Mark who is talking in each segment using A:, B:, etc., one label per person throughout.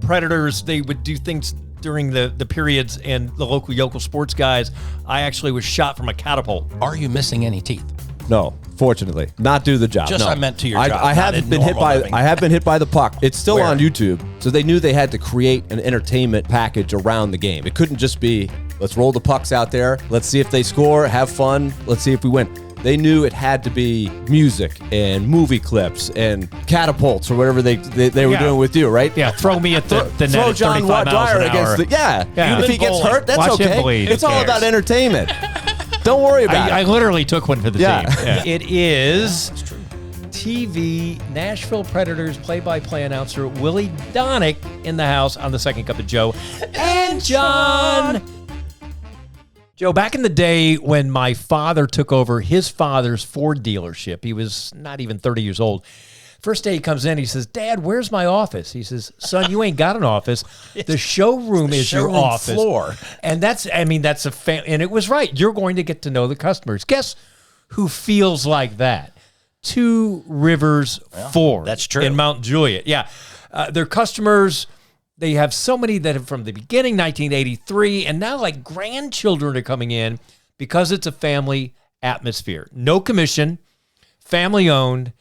A: Predators, they would do things during the periods, and the local yokel sports guys, I actually was shot from a catapult.
B: Are you missing any teeth?
C: No, fortunately, not do the job.
B: Just
C: no.
B: I meant to your job.
C: I haven't been hit by. I have been hit by the puck. It's still
B: Where?
C: on YouTube, so they knew they had to create an entertainment package around the game. It couldn't just be let's roll the pucks out there, let's see if they score, have fun, let's see if we win. They knew it had to be music and movie clips and catapults or whatever they were doing with you, right?
A: Yeah, throw me at the net
C: throw
A: at
C: John
A: 35 miles
C: Dwyer
A: an hour.
C: against the
A: Yeah.
C: If he gets hurt, that's
A: Watch him
C: okay.
A: bleed.
C: It's
A: Who
C: all
A: cares?
C: about entertainment. Don't worry about
A: I
C: it.
A: literally took one for the
C: Yeah.
A: team. Yeah. It is TV Nashville Predators play-by-play announcer Willy Daunic in the house on the Second Cup of Joe and John. Joe, back in the day when my father took over his father's Ford dealership, he was not even 30 years old. First day he comes in, he says, "Dad, where's my office?" He says, "Son, you ain't got an office. The showroom is your office."
B: Floor.
A: And that's and it was right. You're going to get to know the customers. Guess who feels like that? Two Rivers Ford.
B: That's true.
A: In Mount Juliet. Yeah. Their customers, they have so many that have from the beginning, 1983, and now like grandchildren are coming in because it's a family atmosphere. No commission, family owned.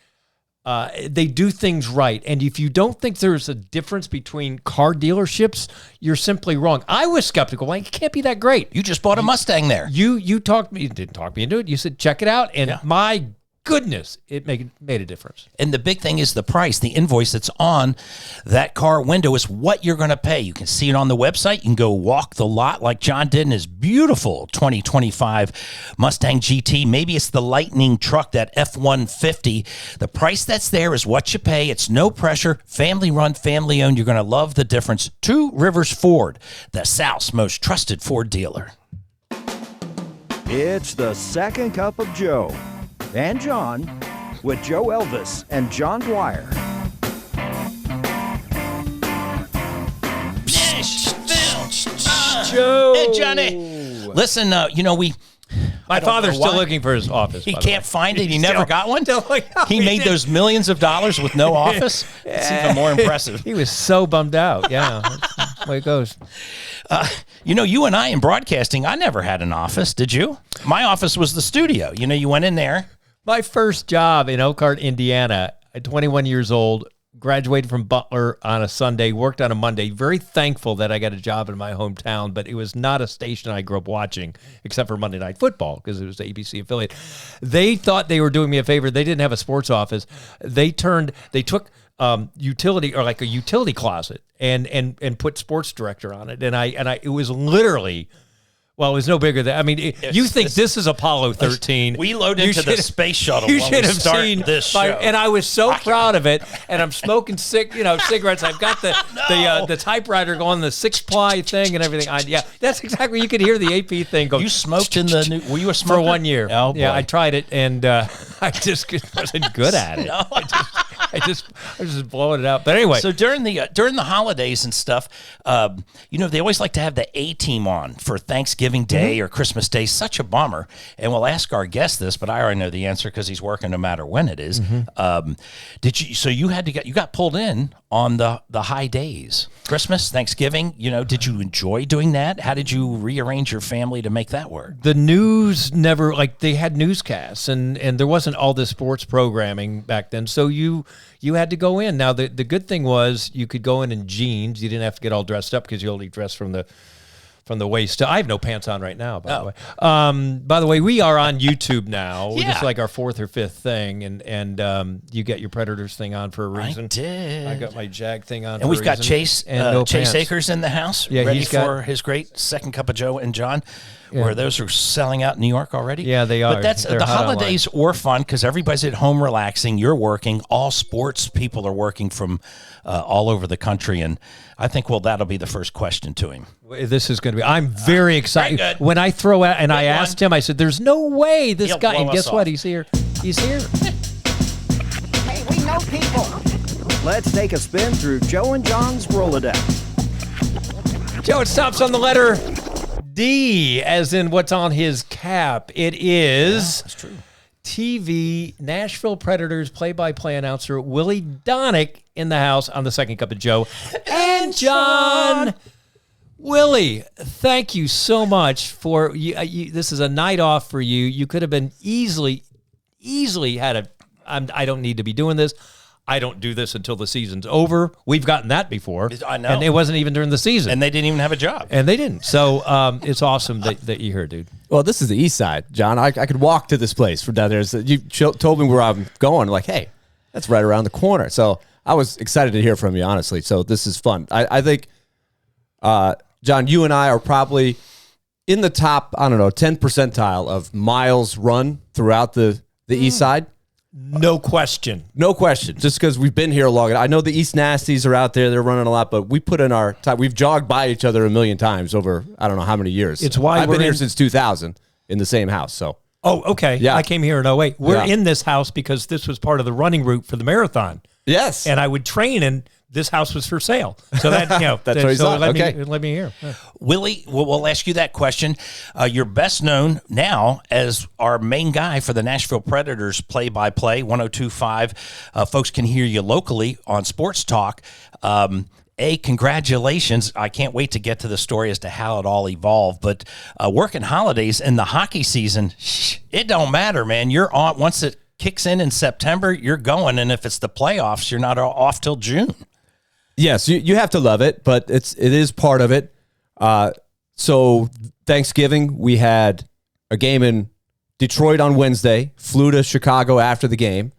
A: They do things right. And if you don't think there's a difference between car dealerships, you're simply wrong. I was skeptical. Like, it can't be that great.
B: You just bought a Mustang there.
A: You didn't talk me into it. You said, check it out. And my goodness, it made a difference.
B: And the big thing is the price. The invoice that's on that car window is what you're going to pay. You can see it on the website. You can go walk the lot like John did in his beautiful 2025 Mustang GT. Maybe it's the Lightning truck, that F-150. The price that's there is what you pay. It's no pressure. Family run, family owned. You're going to love the difference. Two Rivers Ford, the South's most trusted Ford dealer.
D: It's the Second Cup of Joe and John with Joe Elvis and John Dwyer.
A: Joe.
B: Hey, Johnny. Listen,
A: My father's still looking for his office.
B: He
A: by the way.
B: can't find it. He never got one.
A: He
B: He made those millions of dollars with no office. It's even more impressive.
A: He was so bummed out. Yeah, that's the way it goes.
B: You and I in broadcasting, I never had an office. Did you? My office was the studio. You went in there.
A: My first job in Elkhart, Indiana, at 21 years old, graduated from Butler on a Sunday, worked on a Monday. Very thankful that I got a job in my hometown, but it was not a station I grew up watching, except for Monday Night Football, because it was the ABC affiliate. They thought they were doing me a favor. They didn't have a sports office. They took utility, or like a utility closet, and put sports director on it. And I it was literally, well, it was no bigger than, you think this is Apollo 13.
B: We load into the space shuttle
A: You
B: when
A: should
B: we
A: have
B: start
A: seen
B: this show.
A: and I was so proud of it. And I'm smoking cigarettes. I've got the typewriter going, the 6-ply thing and everything. That's exactly, you could hear the AP thing go.
B: You smoked in the new, were you a smoker?
A: For 1 year.
B: Oh, boy.
A: Yeah, I tried it, and I just wasn't good at it.
B: No.
A: I was just blowing it out. But anyway.
B: So during the holidays and stuff, they always like to have the A-team on for Thanksgiving Day or Christmas Day. Such a bummer. And we'll ask our guest this, but I already know the answer because he's working no matter when it is. You got pulled in on the high days, Christmas, Thanksgiving. Did you enjoy doing that? How did you rearrange your family to make that work?
A: The news never, they had newscasts, and there wasn't all this sports programming back then. So you had to go in. Now, the good thing was you could go in jeans. You didn't have to get all dressed up because you only dressed from the waist. I have no pants on right now, by the way. By the way, we are on YouTube now.
B: Yeah.
A: It's like our 4th or 5th thing, and you get your Predators thing on for a reason.
B: I did.
A: I got my Jag thing on.
B: And we've got
A: Chase
B: Chase Akers in the house, ready for his great Second Cup of Joe and John. Where those are selling out in New York already.
A: Yeah, they are.
B: But that's the holidays were fun because everybody's at home relaxing. You're working. All sports people are working from all over the country, and I think that'll be the first question to him.
A: This is going to be. I'm very excited when I throw out. And I asked him. I said, "There's no way this guy." And guess what? He's here. He's here.
D: Hey, we know people. Let's take a spin through Joe and John's Rolodex.
A: Joe, it stops on the letter D, as in what's on his cap. It is
B: that's true.
A: TV Nashville Predators play-by-play announcer Willy Daunic in the house on the Second Cup of Joe and John. Willie, thank you so much for you. This is a night off for you. You could have been easily had I don't need to be doing this. I don't do this until the season's over. We've gotten that before.
B: I know.
A: And it wasn't even during the season.
B: And they didn't even have a job.
A: And they didn't. So it's awesome that you're here, dude.
C: Well, this is the east side, John. I could walk to this place from down there. So you told me where I'm going. Like, hey, that's right around the corner. So I was excited to hear from you, honestly. So this is fun. I think, John, you and I are probably in the top, 10 percentile of miles run throughout the east side.
A: No question.
C: No question. Just because we've been here long. I know the East Nasties are out there. They're running a lot, but we put in our time. We've jogged by each other a million times over, I don't know how many years.
A: It's why
C: I've been here since 2000 in the same house. So.
A: Oh, okay.
C: Yeah.
A: I came here in 2008. We're in this house because this was part of the running route for the marathon.
C: Yes.
A: And I would train, and this house was for sale. So that,
C: That's what he's
A: so
C: on.
A: let me hear. Yeah.
B: Willie, we'll ask you that question. You're best known now as our main guy for the Nashville Predators play-by-play, 102.5. Folks can hear you locally on Sports Talk. Congratulations. I can't wait to get to the story as to how it all evolved. But working holidays in the hockey season, it don't matter, man. You're on once it kicks in September, you're going. And if it's the playoffs, you're not off till June.
C: Yes, you have to love it, but it is part of it. So Thanksgiving, we had a game in Detroit on Wednesday, flew to Chicago after the game.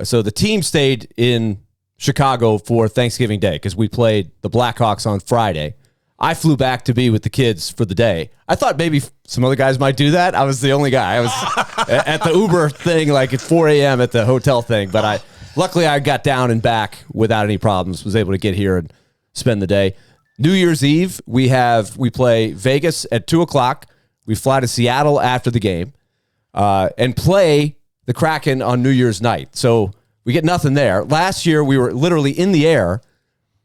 C: So the team stayed in Chicago for Thanksgiving Day because we played the Blackhawks on Friday. I flew back to be with the kids for the day. I thought maybe some other guys might do that. I was the only guy. I was at the Uber thing like at 4 a.m. at the hotel thing, but luckily I got down and back without any problems, was able to get here and spend the day. New Year's Eve, we play Vegas at 2 o'clock. We fly to Seattle after the game and play the Kraken on New Year's night. So we get nothing there. Last year, we were literally in the air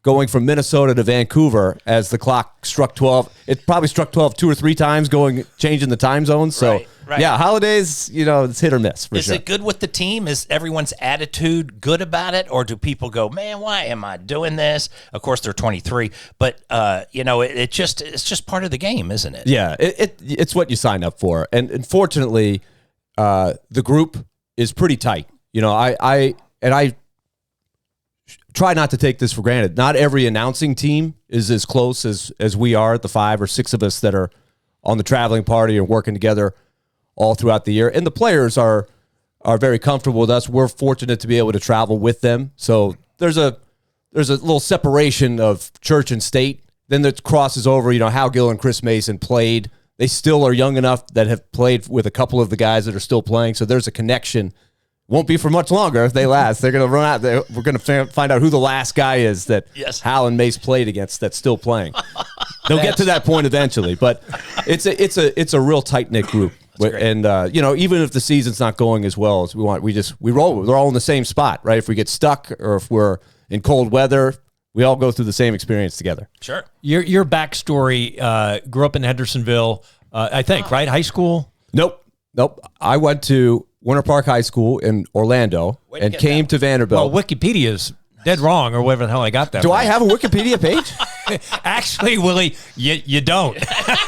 C: going from Minnesota to Vancouver as the clock struck 12. It probably struck 12 2 or 3 times changing the time zones. So,
B: right.
C: Yeah, holidays, it's hit or miss for sure.
B: Is it good with the team? Is everyone's attitude good about it? Or do people go, man, why am I doing this? Of course, they're 23. But, it's just part of the game, isn't it?
C: Yeah, it's what you sign up for. And fortunately, the group is pretty tight. I try not to take this for granted. Not every announcing team is as close as we are, the 5 or 6 of us that are on the traveling party and working together all throughout the year. And the players are very comfortable with us. We're fortunate to be able to travel with them. So there's a little separation of church and state. Then that crosses over, Hal Gill and Chris Mason played. They still are young enough that have played with a couple of the guys that are still playing. So there's a connection. Won't be for much longer if they last. They're going to run out. We're going to find out who the last guy is that Hal and Mace played against that's still playing. They'll get to that point eventually, but it's a real tight knit group. And even if the season's not going as well as we want, we roll. We're all in the same spot, right? If we get stuck or if we're in cold weather, we all go through the same experience together.
B: Sure.
A: Your backstory. Grew up in Hendersonville, I think, right? High school.
C: Nope. I went to Winter Park High School in Orlando and came to Vanderbilt.
A: Well, Wikipedia's dead wrong, or whatever the hell I got that.
C: Do I have a Wikipedia page?
A: Actually, Willie, you don't.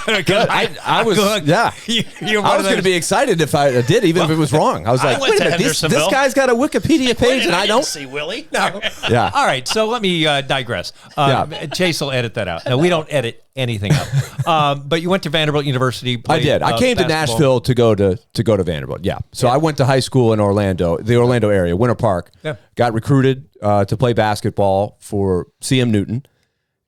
C: Good. I was going to be excited if I did, even if it was wrong. I was like, wait a minute, this guy's got a Wikipedia page and I don't.
B: See Willie?
A: No.
C: Yeah.
A: All right, so let me digress. Chase will edit that out. No, we don't edit anything out. But you went to Vanderbilt University.
C: I did. I came to Nashville to go to Vanderbilt. Yeah. So I went to high school in Orlando, the Orlando area, Winter Park. Yeah. Got recruited to play basketball for CM Newton.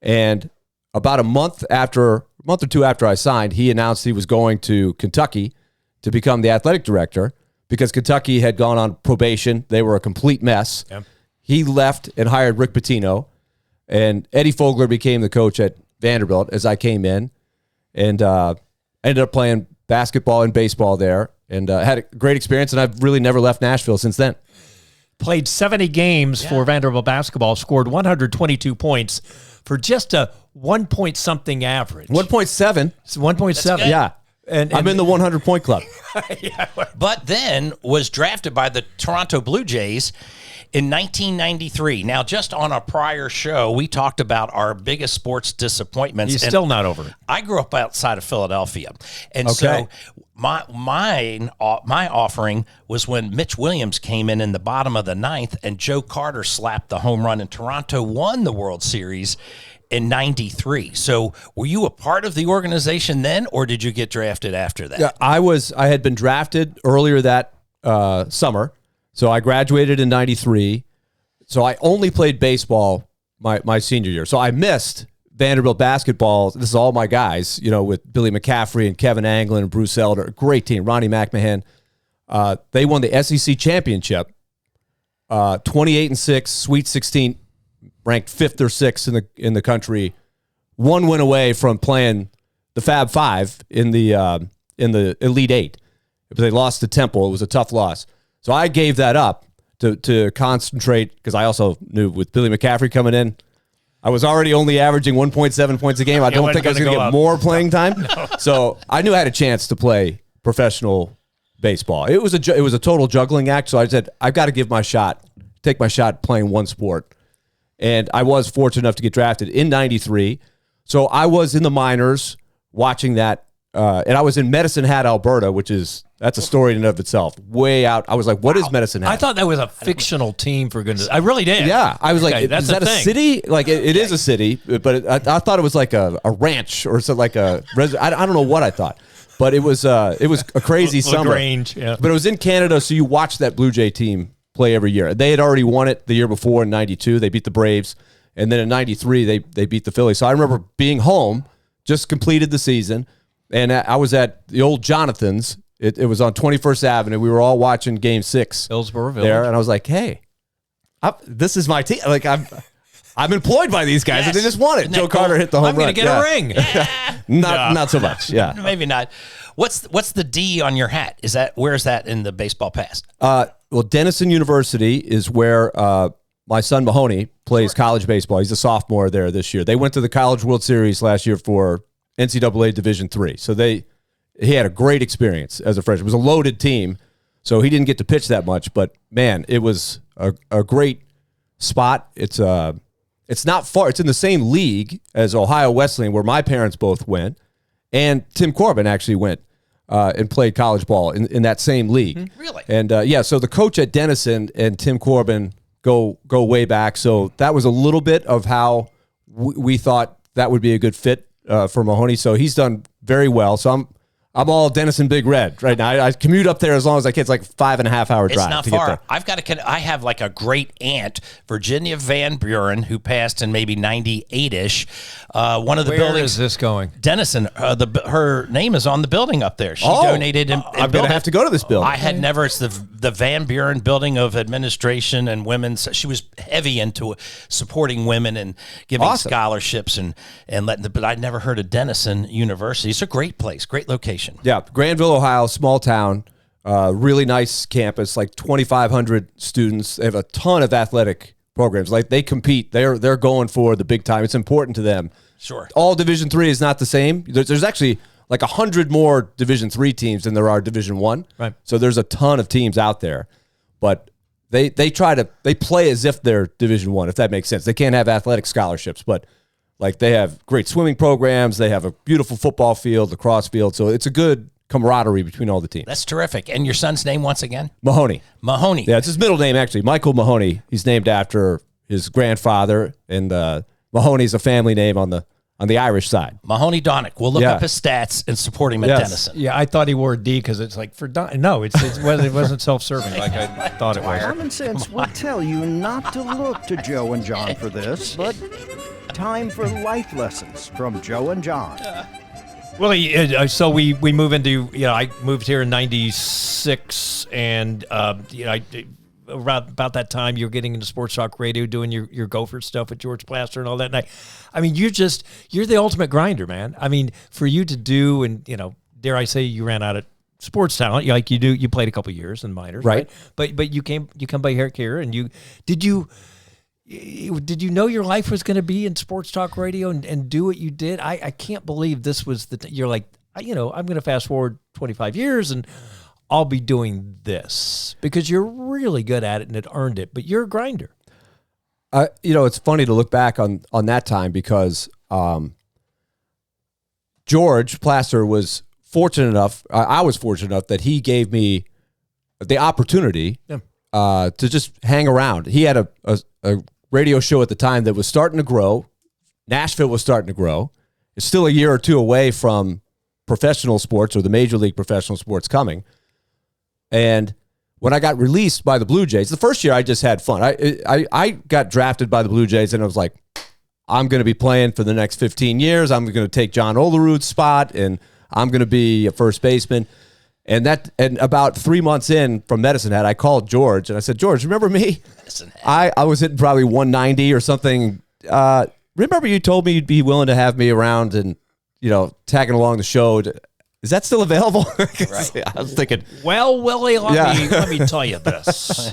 C: And about a month or two after I signed, he announced he was going to Kentucky to become the athletic director because Kentucky had gone on probation. They were a complete mess. Yeah. He left and hired Rick Pitino, and Eddie Fogler became the coach at Vanderbilt as I came in, and ended up playing basketball and baseball there, and had a great experience, and I've really never left Nashville since then.
A: Played 70 games for Vanderbilt basketball, scored 122 points for just a 1 point something average.
C: 1.7.
A: It's 1.7.
C: Yeah.
A: And
C: I'm in the 100-point club.
B: But then was drafted by the Toronto Blue Jays in 1993. Now, just on a prior show, we talked about our biggest sports disappointments.
A: He's still not over it.
B: I grew up outside of Philadelphia. And so my offering was when Mitch Williams came in the bottom of the ninth and Joe Carter slapped the home run and Toronto won the World Series in 93. So were you a part of the organization then, or did you get drafted after that?
C: Yeah, I had been drafted earlier that summer. So I graduated in 93. So I only played baseball my senior year. So I missed Vanderbilt basketball. This is all my guys, with Billy McCaffrey and Kevin Anglin and Bruce Elder. Great team. Ronnie McMahon. They won the SEC championship, 28-6, Sweet 16, ranked 5th or 6th in the country. One win away from playing the Fab Five in the Elite Eight. But they lost to Temple. It was a tough loss. So I gave that up to concentrate because I also knew with Billy McCaffrey coming in, I was already only averaging 1.7 points a game. I don't think I was going to get more playing time. No. So I knew I had a chance to play professional baseball. It was a total juggling act. So I said, I've got to take my shot playing one sport. And I was fortunate enough to get drafted in 93. So I was in the minors watching that. And I was in Medicine Hat, Alberta, that's a story in and of itself. Way out. I was like, what is Medicine Hat?
A: I thought that was a fictional team, for goodness. I really did.
C: Yeah. I was like, is that a city? Like, it is a city, but I thought it was like a ranch or something, like a I don't know what I thought. But it was a crazy summer.
A: LaGrange, yeah.
C: But it was in Canada, so you watched that Blue Jay team play every year. They had already won it the year before in 92. They beat the Braves. And then in 93, they beat the Phillies. So I remember being home, just completed the season, and I was at the old Jonathan's. It was on 21st Avenue. We were all watching Game 6
A: Hillsborough Village.
C: there, and I was like, hey, this is my team. Like, I'm employed by these guys, and they just won it. Joe Carter hit the home run.
A: I'm going to get a ring.
C: Not so much, yeah.
B: Maybe not. What's the D on your hat? Where is that in the baseball past?
C: Well, Denison University is where my son Mahoney plays college baseball. He's a sophomore there this year. They went to the College World Series last year for NCAA Division III. So he had a great experience as a freshman. It was a loaded team, so he didn't get to pitch that much. But, man, it was a great spot. It's not far. It's in the same league as Ohio Wesleyan, where my parents both went. And Tim Corbin actually went and played college ball in that same league.
B: Really?
C: And, so the coach at Denison and Tim Corbin go way back. So that was a little bit of how we thought that would be a good fit for Mahoney. So he's done very well. So I'm all Denison Big Red right now. I commute up there as long as I can. It's like 5.5 hour drive.
B: It's not far. I have like a great aunt, Virginia Van Buren, who passed in maybe 98-ish. One of the buildings.
A: Where is this going?
B: Denison. Her name is on the building up there. She donated.
C: I'm going to have to go to this building.
B: I had never. It's the Van Buren Building of Administration and Women's. She was heavy into supporting women and giving scholarships and letting. But I'd never heard of Denison University. It's a great place, great location.
C: Yeah, Granville, Ohio, small town, really nice campus, like 2,500 students. They have a ton of athletic programs. Like, they compete. They're going for the big time. It's important to them.
B: Sure.
C: All Division III is not the same. There's actually like 100 more Division III teams than there are Division I.
A: Right.
C: So there's a ton of teams out there, but they play as if they're Division I, if that makes sense. They can't have athletic scholarships, but like, they have great swimming programs. They have a beautiful football field, lacrosse field. So it's a good camaraderie between all the teams.
B: That's terrific. And your son's name once again?
C: Mahoney.
B: Mahoney.
C: Yeah, it's his middle name, actually. Michael Mahoney. He's named after his grandfather, and Mahoney's a family name on the Irish side.
B: Mahoney Daunic. We'll look up his stats and support him at Denison.
A: Yeah, I thought he wore a D because it's like for no, it wasn't self-serving like I thought it was.
D: Common sense would tell you not to look to Joe and John for this, but time for life lessons from Joe and John.
A: Well, so we move into, I moved here in 96, and around about that time you were getting into sports talk radio, doing your Gopher stuff with George Plaster and all that. And I mean, you're the ultimate grinder, man. I mean, for you to do, and dare I say, you ran out of sports talent like you do. You played a couple years in minors, right? But you come by here, and did you know your life was going to be in sports talk radio and do what you did? I can't believe this was you're like, I'm going to fast forward 25 years and I'll be doing this because you're really good at it and it earned it, but you're a grinder.
C: It's funny to look back on that time because George Plaster was fortunate enough, I was fortunate enough that he gave me the opportunity to just hang around. He had a radio show at the time that was starting to grow. Nashville was starting to grow. It's still a year or two away from professional sports or the major league professional sports coming. And when I got released by the Blue Jays, the first year I just had fun. I got drafted by the Blue Jays and I was like, I'm going to be playing for the next 15 years. I'm going to take John Olerud's spot and I'm going to be a first baseman. And about 3 months in from Medicine Hat, I called George and I said, George, remember me? I was hitting probably 190 or something. Remember you told me you'd be willing to have me around and, tagging along the show. Is that still available? Right. I was thinking,
A: well, Willie, let me tell you this.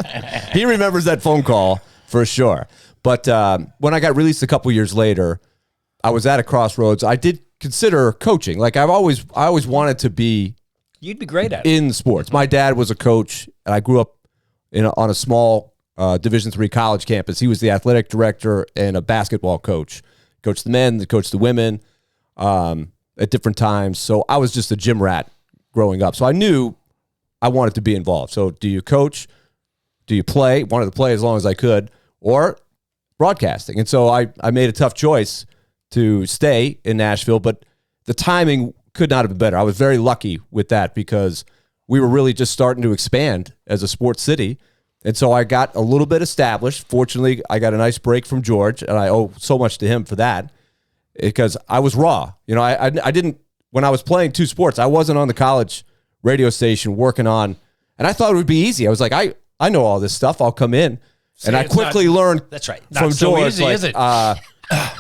C: He remembers that phone call for sure. But when I got released a couple years later, I was at a crossroads. I did consider coaching. Like I always wanted to be.
A: You'd be great at it.
C: In sports. My dad was a coach, and I grew up on a small Division III college campus. He was the athletic director and a basketball coach. Coached the men, coached the women at different times. So I was just a gym rat growing up. So I knew I wanted to be involved. So do you coach? Do you play? Wanted to play as long as I could. Or broadcasting. And so I made a tough choice to stay in Nashville, but the timing could not have been better. I was very lucky with that because we were really just starting to expand as a sports city. And so I got a little bit established. Fortunately, I got a nice break from George, and I owe so much to him for that because I was raw. I didn't, when I was playing two sports, I wasn't on the college radio station working on, and I thought it would be easy. I was like, I know all this stuff. I'll come in. And I quickly learned from George,
A: easy, is it?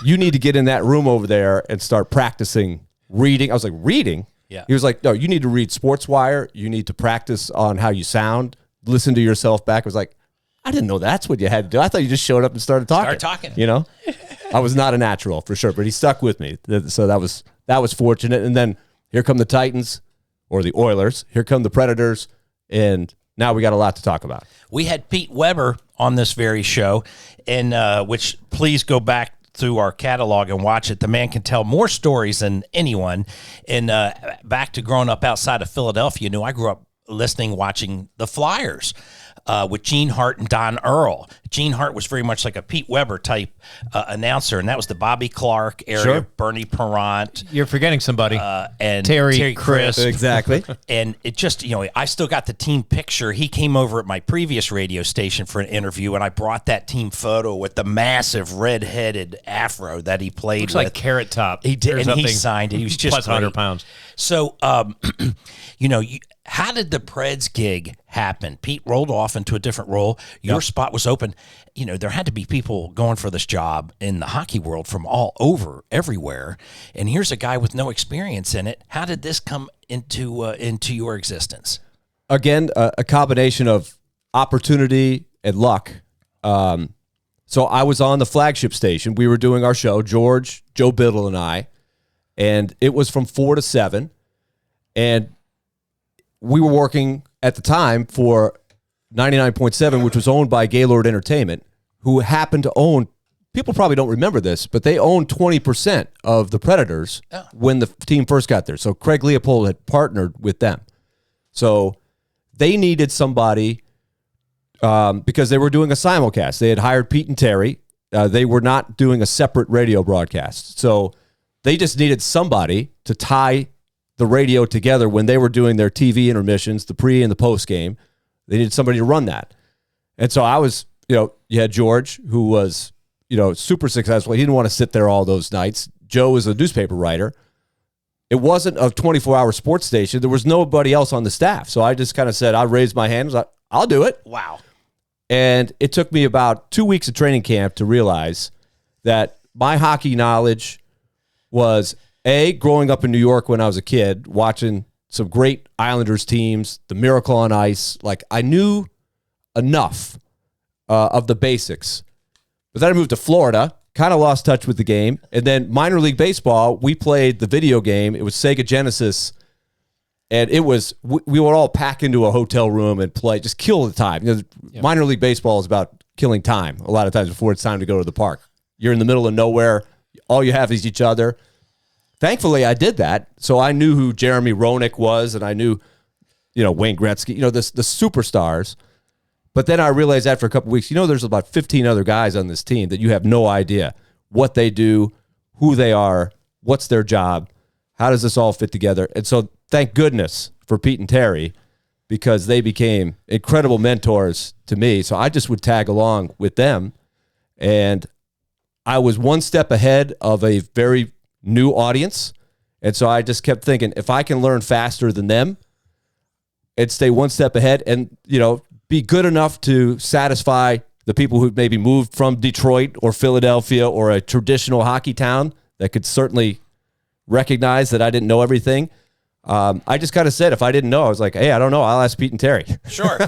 C: You need to get in that room over there and start practicing reading. I was like, reading?
B: Yeah.
C: He was like, no, you need to read SportsWire. You need to practice on how you sound. Listen to yourself back. I was like, I didn't know that's what you had to do. I thought you just showed up and started talking. I was not a natural for sure, but he stuck with me. So that was fortunate. And then here come the Titans or the Oilers. Here come the Predators. And now we got a lot to talk about.
B: We had Pete Weber on this very show, and which please go back through our catalog and watch it. The man can tell more stories than anyone. And back to growing up outside of Philadelphia, I grew up watching the Flyers with Gene Hart and Don Earl. Gene Hart was very much like a Pete Weber type announcer, and that was the Bobby Clark area,
A: Sure.
B: Bernie Perrant.
A: You're forgetting somebody.
B: And
A: Terry Crisp.
C: Exactly.
B: And it just, I still got the team picture. He came over at my previous radio station for an interview, and I brought that team photo with the massive red-headed afro that he played
A: Looks
B: with.
A: like Carrot Top.
B: He did,
A: or
B: and
A: something.
B: he signed it. He was just
A: plus 100
B: great.
A: pounds.
B: So, how did the Preds gig happen? Pete rolled off into a different role. Your spot was open. There had to be people going for this job in the hockey world from all over, everywhere. And here's a guy with no experience in it. How did this come into your existence?
C: Again, a combination of opportunity and luck. So I was on the flagship station. We were doing our show, George, Joe Biddle, and I, and it was from 4 to 7. And we were working at the time for 99.7, which was owned by Gaylord Entertainment, who happened to own, people probably don't remember this, but they owned 20% of the Predators when the team first got there. So Craig Leopold had partnered with them. So they needed somebody because they were doing a simulcast. They had hired Pete and Terry. They were not doing a separate radio broadcast. So they just needed somebody to tie the radio together when they were doing their TV intermissions, the pre and the post game. They needed somebody to run that. And so I was, you had George, who was, super successful. He didn't want to sit there all those nights. Joe is a newspaper writer. It wasn't a 24-hour sports station. There was nobody else on the staff. So I just kind of said, I raised my hand. I was like, I'll do it.
B: Wow.
C: And it took me about 2 weeks of training camp to realize that my hockey knowledge was growing up in New York when I was a kid, watching some great Islanders teams, the Miracle on Ice. Like, I knew enough of the basics. But then I moved to Florida, kind of lost touch with the game. And then minor league baseball, we played the video game. It was Sega Genesis And it was, we would all pack into a hotel room and play, just kill the time. Minor league baseball is about killing time a lot of times before it's time to go to the park. You're in the middle of nowhere. All you have is each other. Thankfully, I did that. So I knew who Jeremy Roenick was, and I knew, Wayne Gretzky, the superstars. But then I realized after a couple weeks, there's about 15 other guys on this team that you have no idea what they do, who they are, what's their job, how does this all fit together. And so thank goodness for Pete and Terry, because they became incredible mentors to me. So I just would tag along with them. And I was one step ahead of a very new audience. And so I just kept thinking, if I can learn faster than them and stay one step ahead and, be good enough to satisfy the people who maybe moved from Detroit or Philadelphia or a traditional hockey town that could certainly recognize that I didn't know everything. I just kind of said, if I didn't know, I was like, hey, I don't know. I'll ask Pete and Terry.
B: Sure.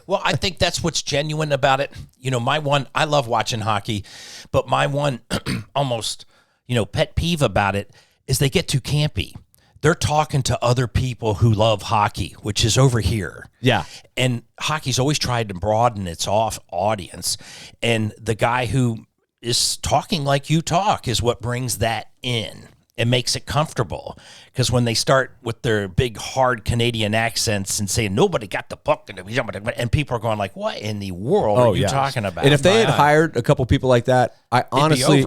B: Well, I think that's what's genuine about it. My one, I love watching hockey, but my one almost, pet peeve about it is they get too campy. They're talking to other people who love hockey, which is over here.
C: Yeah.
B: And hockey's always tried to broaden its audience. And the guy who is talking like you talk is what brings that in. It makes it comfortable, because when they start with their big, hard Canadian accents and saying, nobody got the puck, and people are going like, what in the world are you talking about?
C: And if they had hired a couple people like that, I honestly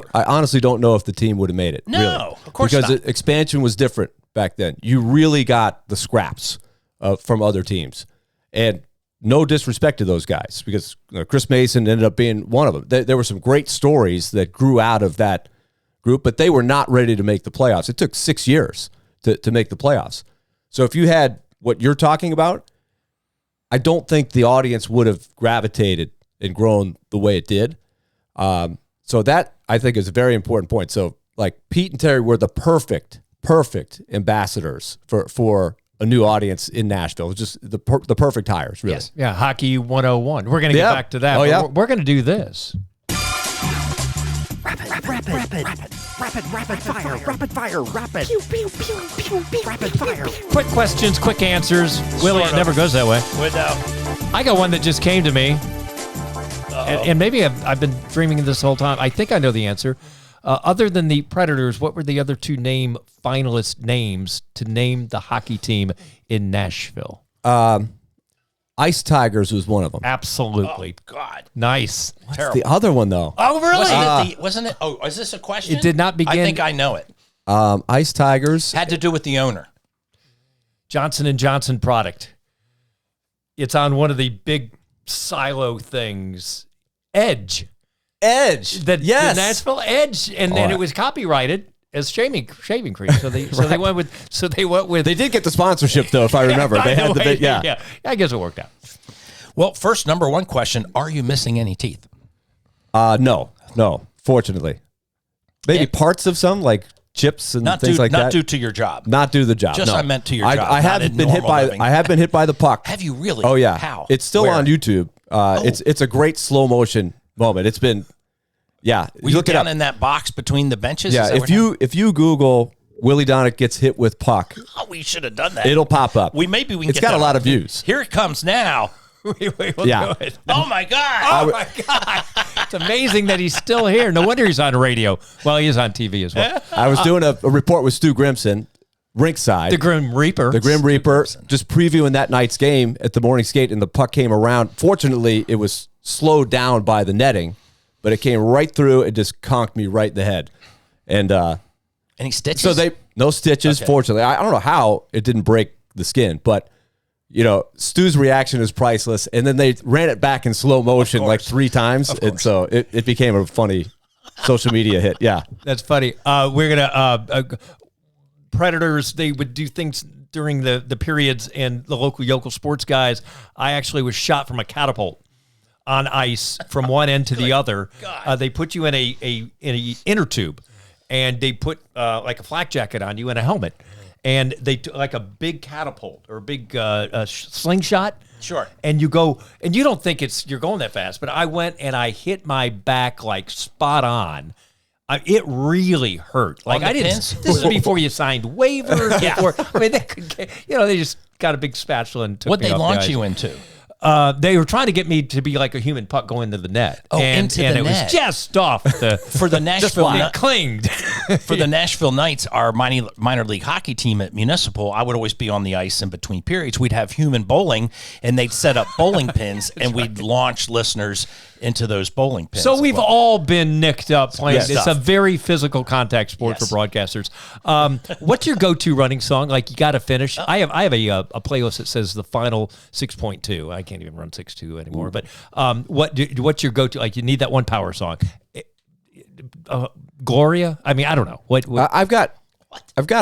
C: don't know if the team would have made it.
B: No,
C: really.
B: Of course
C: because
B: not.
C: Expansion was different back then. You really got the scraps from other teams. And no disrespect to those guys, because Chris Mason ended up being one of them. There were some great stories that grew out of that group, but they were not ready to make the playoffs. It took 6 years to make the playoffs. So if you had what you're talking about, I don't think the audience would have gravitated and grown the way it did. So that, I think, is a very important point. So like Pete and Terry were the perfect ambassadors for a new audience in Nashville. It was just the perfect hires, really.
B: Yes.
A: Yeah, Hockey 101. We're going to get back to that.
C: Oh, yeah.
A: We're going to do this.
D: Rapid fire. Pew, pew, pew, pew, pew. Rapid fire.
A: Quick questions, quick answers. Willie, it never goes that way. I got one that just came to me. And maybe I've been dreaming of this whole time. I think I know the answer. Other than the Predators, what were the other two finalist names to name the hockey team in Nashville?
C: Ice Tigers was one of them.
A: Absolutely.
B: Oh, God.
A: Nice.
C: What's the other one, though?
A: Oh, really?
B: Wasn't it? Oh, is this a question?
A: It did not begin.
B: I think I know it.
C: Ice Tigers.
B: Had to do with the owner.
A: Johnson & Johnson product. It's on one of the big silo things. Edge.
C: Yes.
A: The Nashville Edge. And then it was copyrighted as shaving cream. So they went with.
C: They did get the sponsorship, though, if I remember. They had the big,
A: yeah. I guess it worked out.
B: Well, first, number one question: are you missing any teeth?
C: No. Fortunately, maybe parts of some, like chips and things like that.
B: Not due to your job.
C: Not due to the job.
B: Just
C: no.
B: I meant to your job.
C: I have been hit by.
B: living.
C: I have been hit by the puck.
B: Have you really?
C: Oh yeah.
B: How?
C: It's still
B: Where?
C: on YouTube. It's a great slow motion moment. It's been. Yeah,
B: Were you
C: look it
B: down
C: up.
B: in that box between the benches?
C: Yeah, if you Google Willy Daunic gets hit with puck,
B: we should have done that.
C: it'll pop up.
B: Maybe we can.
C: It's
B: get
C: got a
B: that
C: lot
B: on.
C: of views.
B: Here it comes now.
A: We'll
C: Yeah.
A: do it.
B: Oh my God!
A: Oh my God! It's amazing that he's still here. No wonder he's on radio. Well, he is on TV as well.
C: I was doing a report with Stu Grimson, rinkside.
A: The Grim Reaper.
C: The Grim Reaper, just previewing that night's game at the morning skate, and the puck came around. Fortunately, it was slowed down by the netting, but it came right through and just conked me right in the head. And
B: Any stitches?
C: so no stitches,
B: Okay.
C: fortunately. I don't know how it didn't break the skin, but Stu's reaction is priceless. And then they ran it back in slow motion like 3 times, and so it became a funny social media hit. Yeah.
A: That's funny. We're gonna Predators. They would do things during the periods, and the local yokel sports guys. I actually was shot from a catapult on ice from one end to the other. They put you in a inner tube, and they put like a flak jacket on you and a helmet, and they took like a big catapult or a big slingshot.
B: Sure.
A: And you go, and you don't think you're going that fast, but I went and I hit my back like spot on It really hurt. Like
B: On the
A: I didn't.
B: pins?
A: This is before you signed waivers. Before, I mean, they could, they just got a big spatula and took
B: What'd
A: me
B: they
A: off the
B: launch
A: ice.
B: you into?
A: They were trying to get me to be like a human puck going to the net.
B: Oh, into
A: and
B: the
A: it
B: net.
A: was just off the
B: For the Nashville
A: it clinged.
B: for the Nashville Knights, our minor league hockey team at Municipal, I would always be on the ice in between periods. We'd have human bowling, and they'd set up bowling pins, and we'd launch listeners into those bowling pins.
A: So we've all been nicked up playing.
B: good
A: It's
B: stuff.
A: a very physical contact sport
B: Yes.
A: for broadcasters. What's your go-to running song? Like you got to finish. I have a playlist that says the final 6.2. I can't even run 6.2 anymore. But what's your go-to? Like you need that one power song. Gloria. I mean, I don't know what.
C: I've got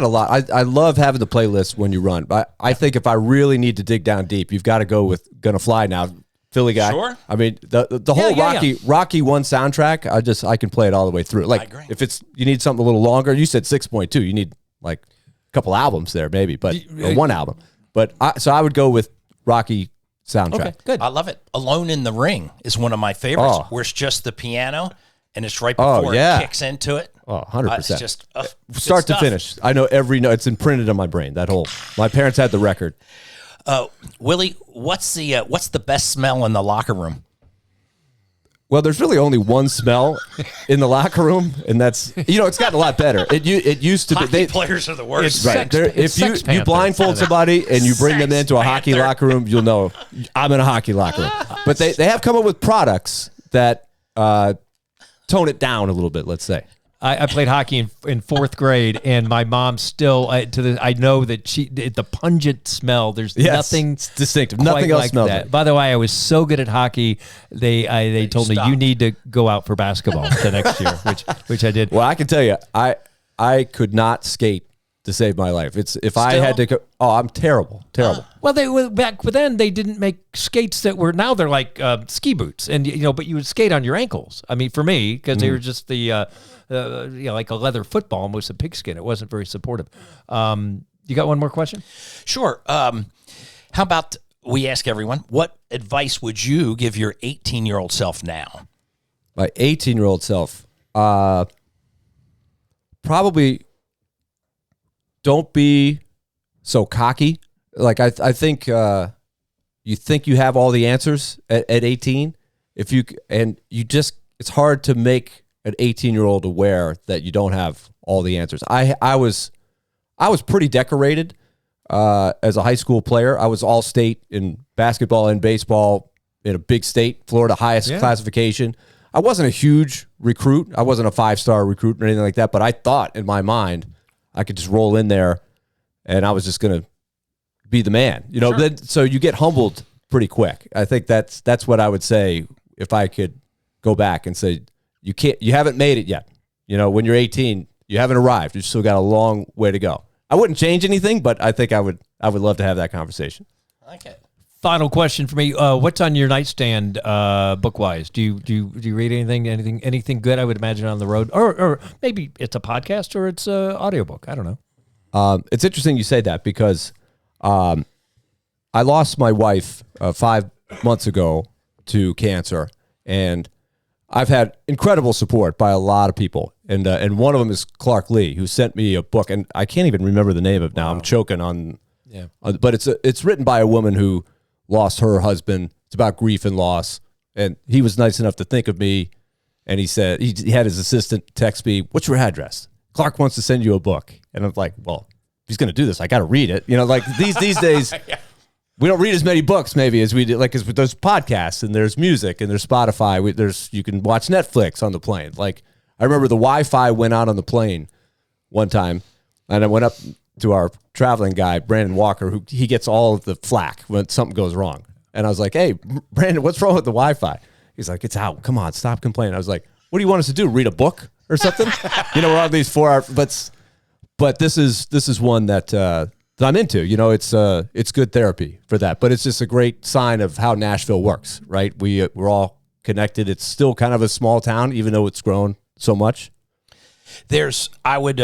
C: a lot. I love having the playlist when you run. But I think if I really need to dig down deep, you've got to go with "Gonna Fly" now. Philly guy.
B: Sure.
C: I mean, the whole Rocky 1 soundtrack, I can play it all the way through. Like,
B: agree.
C: if you need something a little longer, you said 6.2. You need like a couple albums there, maybe, but or one album. But I would go with Rocky soundtrack.
A: Okay, good.
B: I love it. "Alone in the Ring" is one of my favorites,
C: Oh.
B: where it's just the piano, and it's right
C: Oh,
B: before
C: yeah.
B: it kicks into it.
C: Oh, 100%.
B: It's just good
C: Start to
B: stuff.
C: finish. I know every note. It's imprinted on my brain. My parents had the record.
B: Willie, what's the best smell in the locker room?
C: Well, there's really only one smell in the locker room, and that's it's gotten a lot better. It used to be
B: Hockey players are the worst.
C: Right.
A: It's
C: If
A: Sex
C: you
A: Panther.
C: blindfold somebody and you bring them into a hockey
B: Panther.
C: locker room, you'll know I'm in a hockey locker room. But they have come up with products that tone it down a little bit, let's say.
A: I played hockey in fourth grade, and my mom still I know that the pungent smell. There's nothing
C: It's distinctive.
A: quite
C: Nothing else
A: like
C: smells
A: that.
C: like.
A: By the way, I was so good at hockey. They told me
B: Stop.
A: you need to go out for basketball the next year, which I did.
C: Well, I can tell you, I could not skate to save my life. If I had to go, I'm terrible.
A: Well, back then they didn't make skates that were now they're like ski boots, and but you would skate on your ankles. I mean, for me, because they were just like a leather football, almost a pigskin. It wasn't very supportive. You got one more question?
B: Sure. How about we ask everyone, what advice would you give your 18-year-old self now?
C: My 18-year-old self, probably don't be so cocky. Like I think you think you have all the answers at 18. It's hard to make an 18-year-old aware that you don't have all the answers. I was pretty decorated as a high school player. I was all state in basketball and baseball in a big state, Florida, highest classification. I wasn't a huge recruit. I wasn't a 5-star recruit or anything like that, but I thought in my mind I could just roll in there and I was just going to be the man.
B: Sure.
C: So you get humbled pretty quick. I think that's what I would say if I could go back and say, you haven't made it yet. When you're 18, you haven't arrived. You've still got a long way to go. I wouldn't change anything, but I think I would love to have that conversation.
B: Okay.
A: Final question for me: what's on your nightstand, book wise? Do you read anything good? I would imagine on the road, or maybe it's a podcast or it's a audiobook. I don't know.
C: It's interesting you say that because I lost my wife 5 months ago to cancer, and I've had incredible support by a lot of people, and one of them is Clark Lee, who sent me a book, and I can't even remember the name of it now. I'm choking on. Yeah. But it's written by a woman who lost her husband. It's about grief and loss, and he was nice enough to think of me, and he said he had his assistant text me, "What's your address? Clark wants to send you a book," and I'm like, "Well, if he's going to do this, I got to read it." Like these days. We don't read as many books maybe as we did. Like, because there's podcasts and there's music and there's Spotify. You can watch Netflix on the plane. Like, I remember the Wi-Fi went out on the plane one time, and I went up to our traveling guy, Brandon Walker, who he gets all of the flack when something goes wrong. And I was like, "Hey, Brandon, what's wrong with the Wi-Fi?" He's like, "It's out. Come on, stop complaining." I was like, "What do you want us to do? Read a book or something?" We're on these 4 hour, but this is one that I'm into. It's good therapy for that, but it's just a great sign of how Nashville works, right? We're all connected. It's still kind of a small town, even though it's grown so much.
B: I would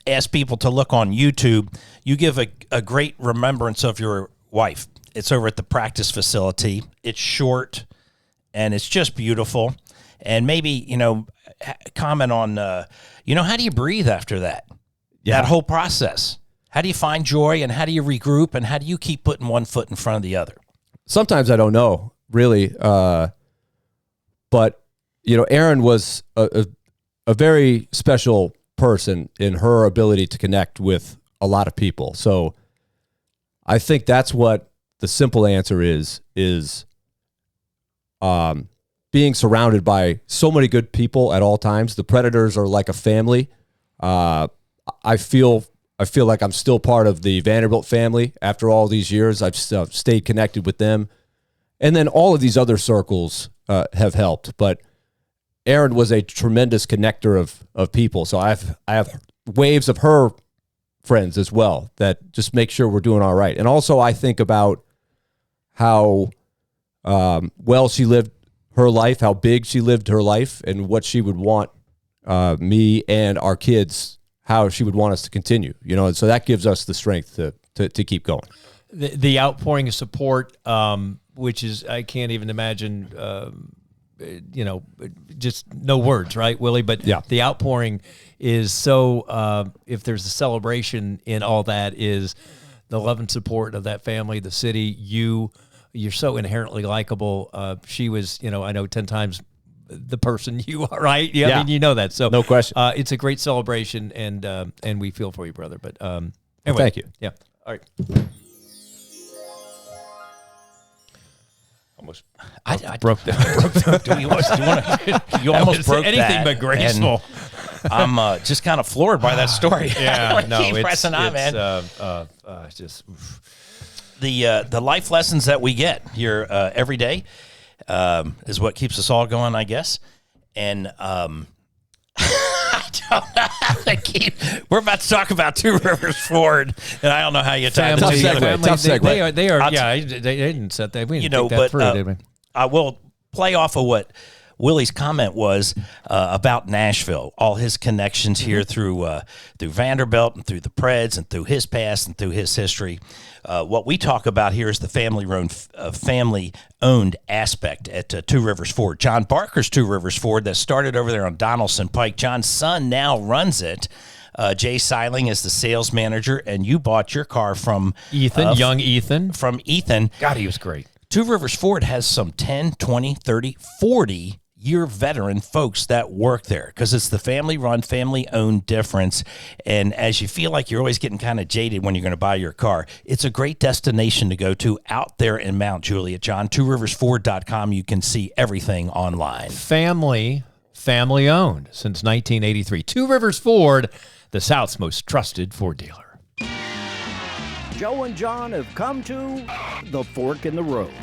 B: ask people to look on YouTube. You give a great remembrance of your wife. It's over at the practice facility. It's short, and it's just beautiful. And maybe, comment on, how do you breathe after that?
C: Yeah.
B: That whole process. How do you find joy, and how do you regroup, and how do you keep putting one foot in front of the other?
C: Sometimes I don't know, really. But, Erin was a very special person in her ability to connect with a lot of people. So I think that's what the simple answer is being surrounded by so many good people at all times. The Predators are like a family. I feel like I'm still part of the Vanderbilt family after all these years. I've stayed connected with them. And then all of these other circles have helped. But Erin was a tremendous connector of people. So I have waves of her friends as well that just make sure we're doing all right. And also I think about how well she lived her life, how big she lived her life, and what she would want me and our kids, how she would want us to continue. And so that gives us the strength to keep going.
A: The outpouring of support, which is, I can't even imagine, just no words, right, Willie? But
C: yeah.
A: The outpouring is so, if there's a celebration in all that, is the love and support of that family, the city, you're so inherently likable. She was, I know 10 times the person you are, right? Yeah. I mean, you know that. So
C: no question.
A: It's a great celebration, and we feel for you, brother. But anyway,
C: thank you.
A: Yeah. All right. Almost
B: I
A: broke that.
B: You almost broke
A: anything
B: that,
A: but graceful.
B: I'm just kind of floored by that story.
A: Yeah, no,
B: keep pressing on, man.
A: Just
B: the life lessons that we get here every day is what keeps us all going, I guess. And I don't know how to keep. We're about to talk about Two Rivers Ford, and I don't know how you tie
C: Tough
B: the two together.
C: segue. Tough segue.
A: They are. Yeah, they didn't set that. We didn't think that
B: but
A: through, did we?
B: I will play off of what Willie's comment was about Nashville, all his connections here through Vanderbilt and through the Preds and through his past and through his history. What we talk about here is the family-owned aspect at Two Rivers Ford. John Barker's Two Rivers Ford that started over there on Donaldson Pike. John's son now runs it. Jay Seiling is the sales manager, and you bought your car from
A: Ethan, young Ethan.
B: From Ethan.
A: God, he was great.
B: Two Rivers Ford has some 10, 20, 30, 40-year veteran folks that work there because it's the family-run, family-owned difference. And as you feel like you're always getting kind of jaded when you're going to buy your car, it's a great destination to go to out there in Mount Juliet. John, tworiversford.com. You can see everything online.
A: Family-owned since 1983. Two Rivers Ford, the South's most trusted Ford dealer.
D: Joe and John have come to the fork in the road.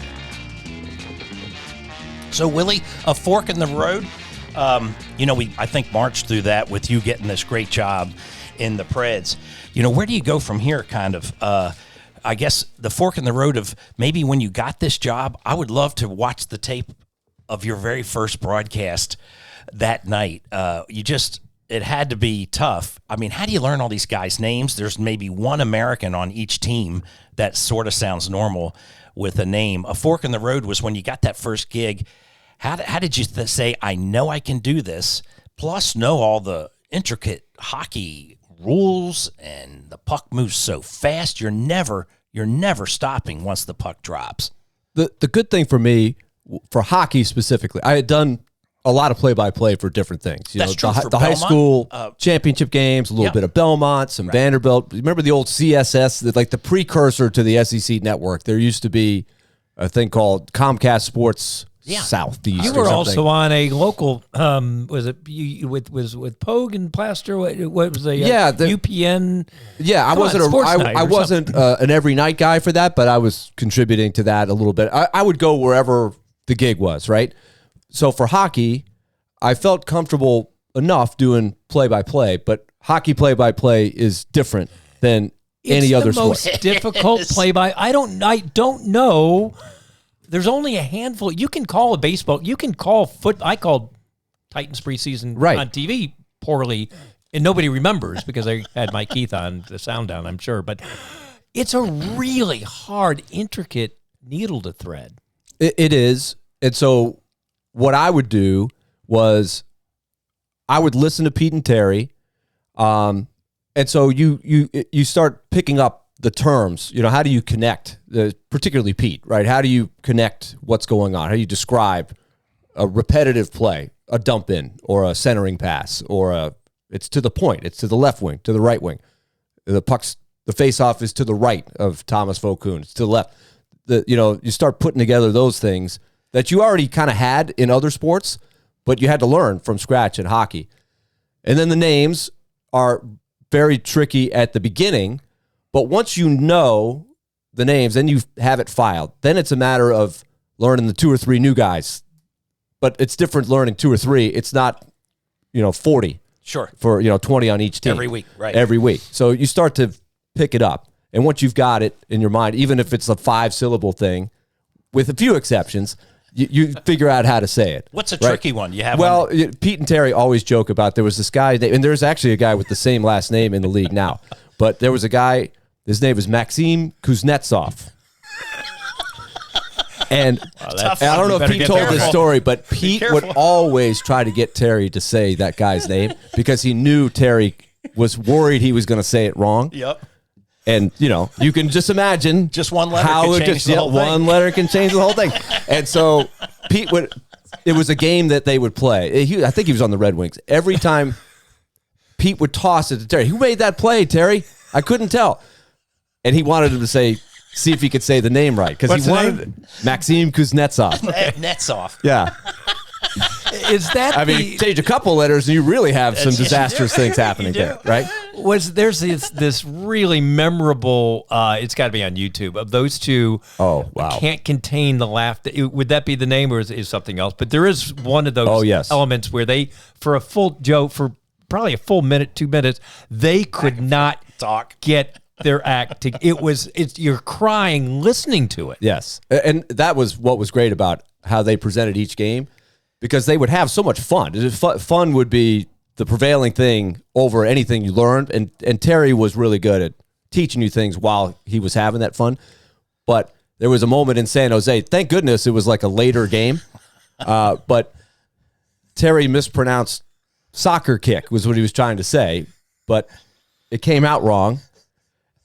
B: So, Willie, a fork in the road. We, I think, marched through that with you getting this great job in the Preds. Where do you go from here, kind of? I guess the fork in the road of maybe when you got this job, I would love to watch the tape of your very first broadcast that night. It had to be tough. I mean, how do you learn all these guys' names? There's maybe one American on each team that sort of sounds normal with a name. A fork in the road was when you got that first gig. How did you say, I know I can do this, plus know all the intricate hockey rules, and the puck moves so fast, you're never stopping once the puck drops.
C: The good thing for me, for hockey specifically, I had done a lot of play-by-play for different things.
B: That's true for
C: the high
B: Belmont,
C: school championship games, a little
B: yep.
C: bit of Belmont, some Vanderbilt. Remember the old CSS, like the precursor to the SEC network? There used to be a thing called Comcast Sports Southeast.
A: You were also on a local. Was it with Pogue and Plaster? What was the UPN?
C: Yeah, I wasn't an every night guy for that, but I was contributing to that a little bit. I would go wherever the gig was, right? So for hockey, I felt comfortable enough doing play-by-play, but hockey play-by-play is different than any other sport.
A: It's the most difficult play-by. I don't know. There's only a handful. You can call a baseball. You can call I called Titans preseason on TV poorly, and nobody remembers because I had Mike Keith on the sound down, I'm sure. But it's a really hard, intricate needle to thread.
C: It is. And so what I would do was I would listen to Pete and Terry, and so you start picking up the terms. How do you connect, particularly Pete, right? How do you connect what's going on? How do you describe a repetitive play, a dump in, or a centering pass, or it's to the point, it's to the left wing, to the right wing. The face-off is to the right of Thomas Vokoun. It's to the left. You start putting together those things that you already kind of had in other sports, but you had to learn from scratch in hockey. And then the names are very tricky at the beginning, but once you know the names, then you have it filed. Then it's a matter of learning the 2 or 3 new guys. But it's different learning 2 or 3. It's not, 40.
B: Sure.
C: For, 20 on each team.
B: Every week, right.
C: Every week. So you start to pick it up. And once you've got it in your mind, even if it's a 5-syllable thing, with a few exceptions, you figure out how to say it.
B: What's a tricky one? You have
C: well,
B: one?
C: Pete and Terry always joke about there was this guy, and there's actually a guy with the same last name in the league now. But there was a guy, his name was Maxim Kuznetsov. And I don't know if Pete told this story, but Pete would always try to get Terry to say that guy's name because he knew Terry was worried he was going to say it wrong.
B: Yep.
C: And, you can just imagine
B: just one letter
C: how
B: can change the whole thing.
C: One letter can change the whole thing. And so Pete it was a game that they would play. I think he was on the Red Wings. Every time Pete would toss it to Terry, who made that play, Terry? I couldn't tell. And he wanted him to see if he could say the name right. Because he wanted Maxim Kuznetsov.
B: Netsov.
C: Yeah.
A: Is that
C: change a couple letters and you really have some disastrous things happening there, right?
A: There's this really memorable, it's got to be on YouTube, of those two.
C: Oh, wow.
A: Can't contain the laugh. Would that be the name or is something else? But there is one of those elements where they, for probably a full minute, 2 minutes, they could not get their act to, you're crying listening to it.
C: Yes. And that was what was great about how they presented each game, because they would have so much fun. Fun would be the prevailing thing over anything you learned. And Terry was really good at teaching you things while he was having that fun. But there was a moment in San Jose, thank goodness it was like a later game, but Terry mispronounced soccer kick was what he was trying to say, but it came out wrong.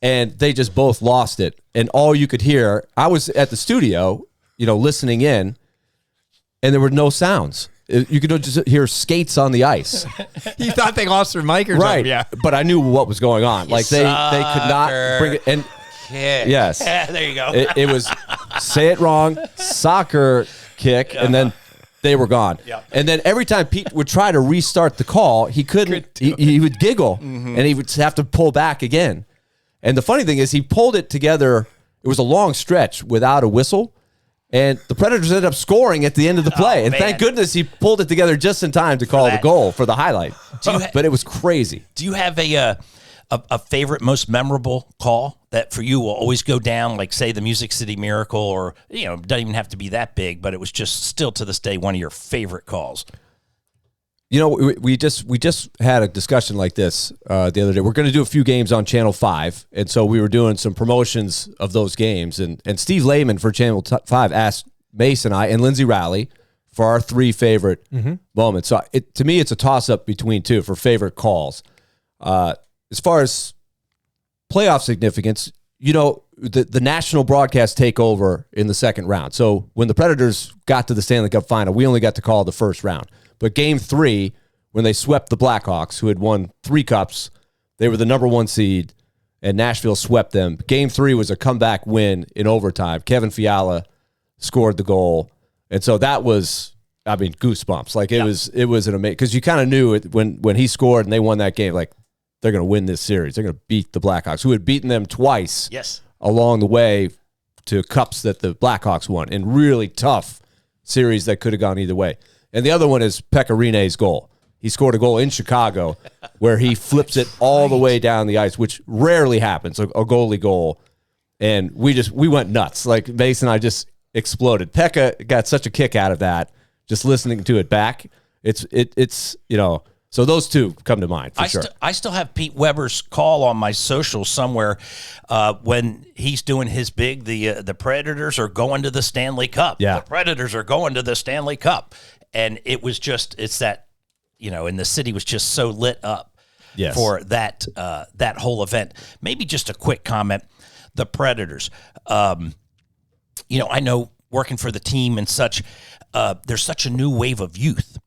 C: And they just both lost it. And all you could hear, I was at the studio, listening in, and there were no sounds. You could just hear skates on the ice.
A: You thought they lost their mic or something?
C: Right. Yeah. But I knew what was going on. Like they could not bring it. And
B: kick.
C: Yes.
B: There you go.
C: It was say it wrong, soccer kick, and then they were gone. Yep. And then every time Pete would try to restart the call, he couldn't. He would giggle, and he would have to pull back again. And the funny thing is, he pulled it together. It was a long stretch without a whistle, and the Predators ended up scoring at the end of the play. And thank goodness he pulled it together just in time to call the goal for the highlight. But it was crazy.
B: Do you have a favorite, most memorable call that for you will always go down, like say the Music City Miracle, or it doesn't even have to be that big, but it was just still to this day one of your favorite calls?
C: We just had a discussion like this the other day. We're going to do a few games on Channel 5, and so we were doing some promotions of those games. And Steve Lehman for Channel 5 asked Mace and I and Lindsay Rowley for our 3 favorite moments. So to me, it's a toss-up between 2 for favorite calls. As far as playoff significance, the national broadcast take over in the second round. So when the Predators got to the Stanley Cup final, we only got to call the first round. But Game 3, when they swept the Blackhawks, who had won 3 cups, they were the number 1 seed, and Nashville swept them. Game 3 was a comeback win in overtime. Kevin Fiala scored the goal, and so that was, goosebumps. Like it was an amazing, because you kind of knew it when he scored and they won that game. Like they're going to win this series. They're going to beat the Blackhawks, who had beaten them twice along the way to cups that the Blackhawks won in really tough series that could have gone either way. And the other one is Pekka Rinne's goal. He scored a goal in Chicago where he flips it all the way down the ice, which rarely happens, a goalie goal. And we went nuts. Like Mace and I just exploded. Pekka got such a kick out of that, just listening to it back. It's so those 2 come to mind for sure.
B: I still have Pete Weber's call on my social somewhere when he's doing his big, the Predators are going to the Stanley Cup.
C: Yeah.
B: The Predators are going to the Stanley Cup. And it was it's that and the city was just so lit up for that whole event. Maybe just a quick comment. The Predators, I know working for the team and such, there's such a new wave of youth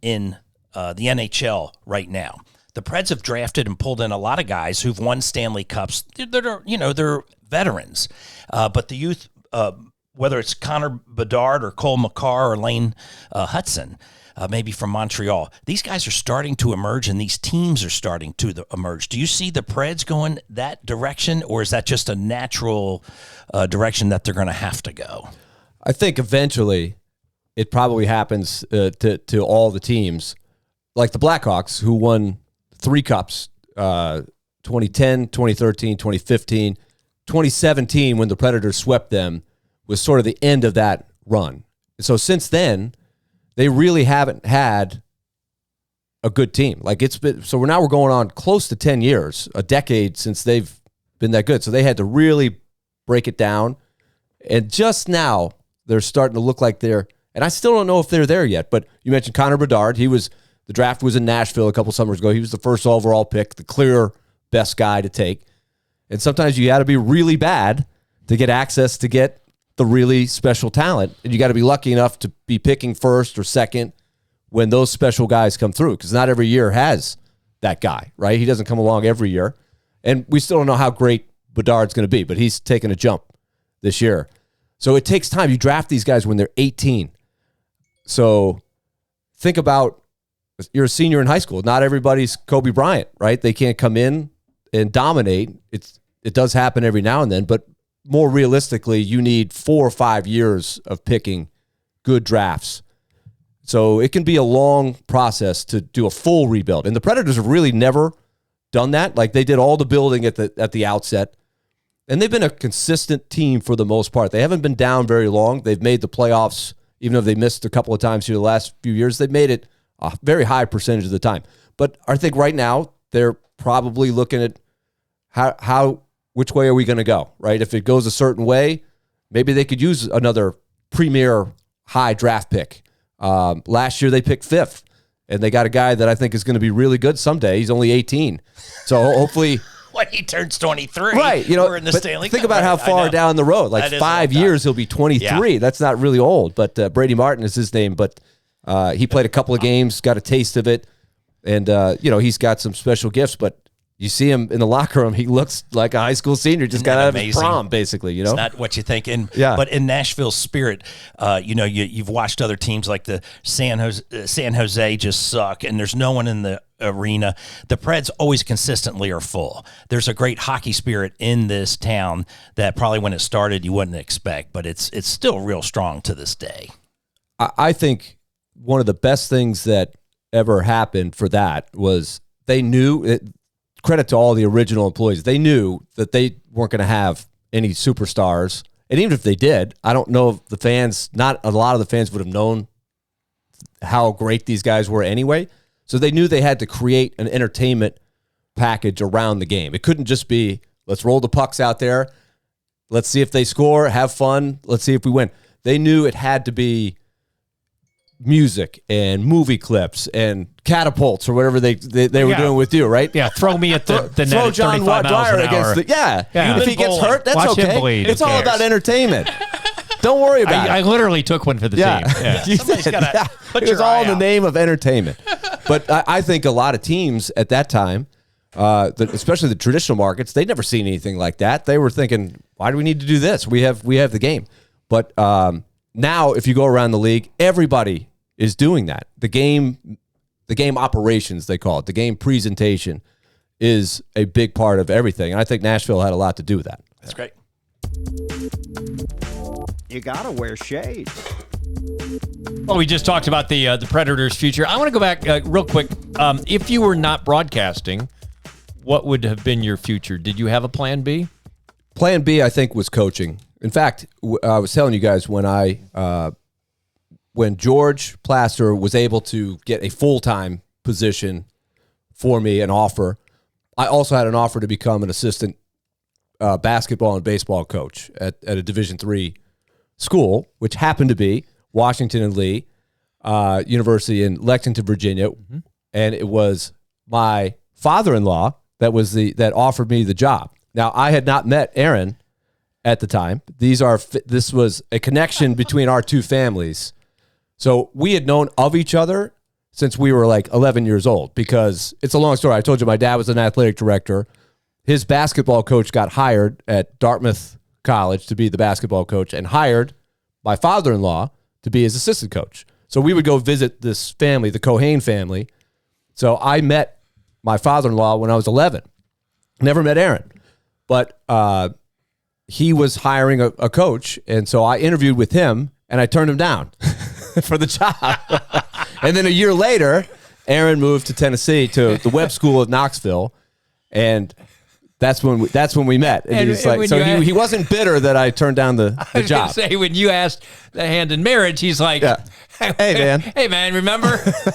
B: in the NHL right now. The Preds have drafted and pulled in a lot of guys who've won Stanley Cups. They're veterans, but the youth, whether it's Connor Bedard or Cole Makar or Lane Hudson, maybe from Montreal, these guys are starting to emerge, and these teams are starting to emerge. Do you see the Preds going that direction, or is that just a natural direction that they're going to have to go?
C: I think eventually it probably happens to all the teams, like the Blackhawks, who won 3 cups, 2010, 2013, 2015. 2017, when the Predators swept them, was sort of the end of that run. So since then, they really haven't had a good team. Like we're going on close to 10 years, a decade since they've been that good. So they had to really break it down. And just now they're starting to look like they're, and I still don't know if they're there yet, but you mentioned Connor Bedard. The draft was in Nashville a couple summers ago. He was the first overall pick, the clear best guy to take. And sometimes you got to be really bad to get access to get the really special talent. And you got to be lucky enough to be picking first or second when those special guys come through, because not every year has that guy, right? He doesn't come along every year. And we still don't know how great Bedard's going to be, but he's taken a jump this year. So it takes time. You draft these guys when they're 18. So think about, you're a senior in high school. Not everybody's Kobe Bryant, right? They can't come in and dominate. It does happen every now and then, but more realistically, you need 4 or 5 years of picking good drafts. So it can be a long process to do a full rebuild. And the Predators have really never done that. Like, they did all the building at the outset. And they've been a consistent team for the most part. They haven't been down very long. They've made the playoffs, even though they missed a couple of times here the last few years. They've made it a very high percentage of the time. But I think right now they're probably looking at which way are we going to go, right? If it goes a certain way, maybe they could use another premier high draft pick. Last year they picked 5th, and they got a guy that I think is going to be really good someday. He's only 18. So hopefully
B: when he turns 23,
C: right?
B: We're in the Stanley Cup.
C: Think about how far down the road. Like 5 years, he'll be 23. Yeah. That's not really old, but Brady Martin is his name. But he played a couple of games, got a taste of it, and he's got some special gifts. But you see him in the locker room, he looks like a high school senior, just got out of his prom, basically.
B: It's not what you think.
C: Yeah.
B: But in Nashville's spirit, you've watched other teams like the San Jose just suck, and there's no one in the arena. The Preds always consistently are full. There's a great hockey spirit in this town that probably when it started you wouldn't expect, but it's still real strong to this day.
C: I think one of the best things that ever happened for that was they knew it. Credit to all the original employees. They knew that they weren't going to have any superstars. And even if they did, I don't know if the fans, not a lot of the fans would have known how great these guys were anyway. So they knew they had to create an entertainment package around the game. It couldn't just be, let's roll the pucks out there. Let's see if they score, have fun. Let's see if we win. They knew it had to be music and movie clips and catapults or whatever they were doing with you, right?
A: Yeah, throw me at the net
C: throw
A: at
C: John
A: 35 miles an hour.
C: Even if he gets hurt, that's
A: Watch him
C: okay.
A: bleed.
C: It's
A: Who
C: all
A: cares?
C: about entertainment. Don't worry about it.
A: I literally took one for the team. Yeah.
B: Somebody's gotta put
C: It was
B: your
C: all
B: eye
C: in the
B: out.
C: name of entertainment. But I think a lot of teams at that time, especially the traditional markets, they'd never seen anything like that. They were thinking, why do we need to do this? We have the game. But now, if you go around the league, everybody is doing that. The game operations, they call it, the game presentation is a big part of everything. And I think Nashville had a lot to do with that.
B: That's great.
D: You gotta wear shades.
A: Well, we just talked about the Predators' future. I want to go back real quick. If you were not broadcasting, what would have been your future? Did you have a plan B?
C: Plan B, I think, was coaching. In fact, I was telling you guys when George Plaster was able to get a full-time position for me, an offer, I also had an offer to become an assistant basketball and baseball coach at a Division III school, which happened to be Washington and Lee University in Lexington, Virginia. Mm-hmm. and it was my father-in-law that offered me the job. Now, I had not met Erin at the time. This was a connection between our two families. So we had known of each other since we were like 11 years old, because it's a long story. I told you my dad was an athletic director. His basketball coach got hired at Dartmouth College to be the basketball coach and hired my father-in-law to be his assistant coach. So we would go visit this family, the Cohane family. So I met my father-in-law when I was 11. Never met Erin, but he was hiring a coach, and so I interviewed with him, and I turned him down for the job. And then a year later, Erin moved to Tennessee to the Webb School at Knoxville, and that's when we met. And he's like, so he wasn't bitter that I turned down the job.
A: Say, when you asked the hand in marriage, he's like,
C: yeah. Hey man,
A: remember?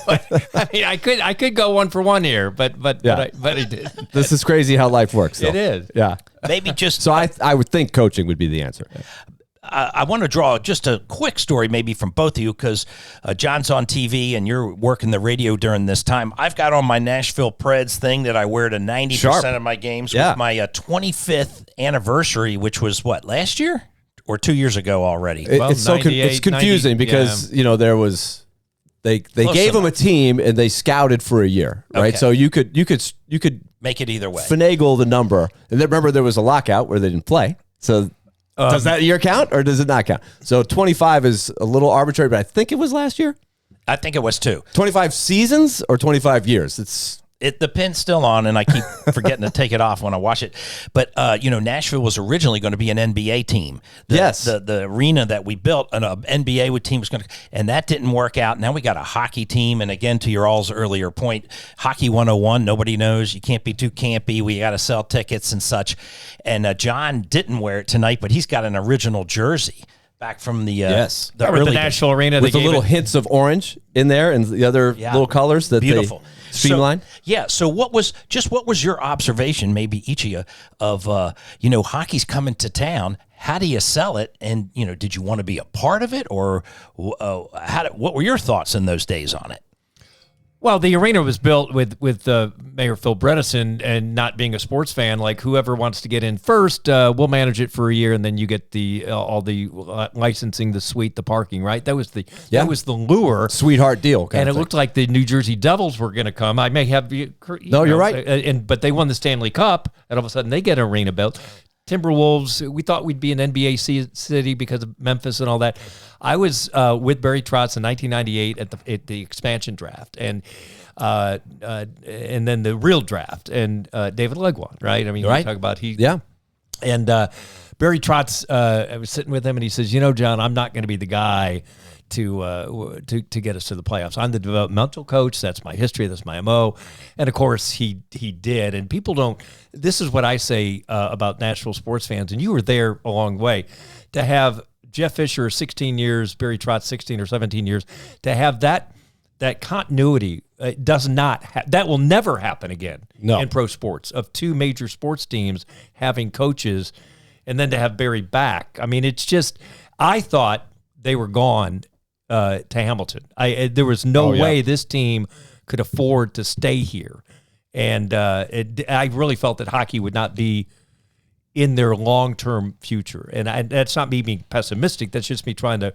A: I mean, I could go 1 for 1 here, but I did.
C: This is crazy how life works, though.
A: It is.
C: Yeah.
B: Maybe just
C: so I would think coaching would be the answer.
B: I want to draw just a quick story maybe from both of you, because John's on TV and you're working the radio during this time. I've got on my Nashville Preds thing that I wear to 90% of my games with my 25th anniversary, which was what, last year or 2 years ago already?
C: It's confusing because there was they gave them a team and they scouted for a year, right?
B: Okay.
C: So you could
B: make it either way,
C: finagle the number. And then remember there was a lockout where they didn't play, so. Does that year count or does it not count? So 25 is a little arbitrary, but I think it was last year.
B: I think it was too.
C: 25 seasons or 25 years?
B: The pin's still on, and I keep forgetting to take it off when I watch it. But, Nashville was originally going to be an NBA team. The arena that we built, an NBA team was going to, and that didn't work out. Now we got a hockey team. And again, to your all's earlier point, Hockey 101, nobody knows. You can't be too campy. We got to sell tickets and such. And John didn't wear it tonight, but he's got an original jersey back from the early
A: Nashville arena.
C: With the little hints of orange in there and the other little colors that
B: beautiful.
C: Streamline.
B: So what was your observation, maybe each of you, of hockey's coming to town? How do you sell it? And did you want to be a part of it, or what were your thoughts in those days on it?
A: Well, the arena was built with Mayor Phil Bredesen, and not being a sports fan, like whoever wants to get in first, we'll manage it for a year, and then you get all the licensing, the suite, the parking, right? That was the lure,
C: sweetheart deal,
A: and it looked like the New Jersey Devils were going to come. I may have
C: you're right,
A: but they won the Stanley Cup, and all of a sudden they get an arena built. Timberwolves, we thought we'd be an NBA city because of Memphis and all that. I was with Barry Trotz in 1998 at the expansion draft, and then the real draft, and David Legwan, right? I mean, you talk about and Barry Trotz. I was sitting with him, and he says, John, I'm not going to be the guy to get us to the playoffs. I'm the developmental coach. That's my history. That's my MO. And of course he did. And people don't, this is what I say about Nashville sports fans. And you were there along the way, to have Jeff Fisher 16 years, Barry Trotz 16 or 17 years, to have that continuity that will never happen again in pro sports, of two major sports teams having coaches, and then to have Barry back. I mean, it's just, I thought they were gone to Hamilton. There was no way this team could afford to stay here. And I really felt that hockey would not be in their long-term future. And that's not me being pessimistic. That's just me trying to